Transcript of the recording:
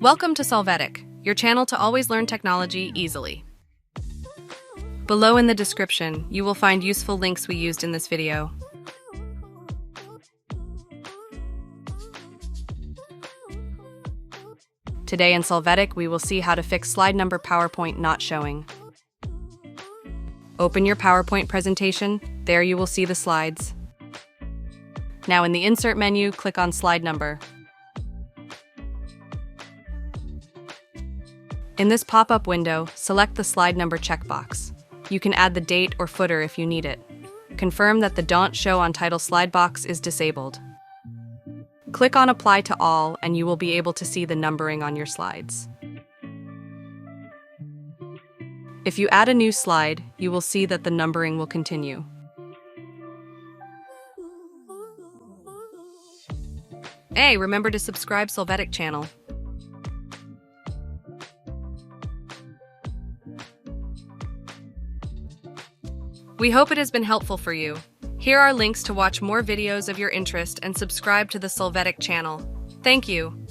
Welcome to Solvetic, your channel to always learn technology easily. Below in the description, you will find useful links we used in this video. Today in Solvetic, we will see how to fix slide number PowerPoint not showing. Open your PowerPoint presentation. There you will see the slides. Now in the Insert menu, click on Slide Number. In this pop-up window, select the Slide Number checkbox. You can add the date or footer if you need it. Confirm that the Don't Show on Title slide box is disabled. Click on Apply to All and you will be able to see the numbering on your slides. If you add a new slide, you will see that the numbering will continue. Hey, remember to subscribe Solvetic channel. We hope it has been helpful for you. Here are links to watch more videos of your interest and subscribe to the Solvetic channel. Thank you.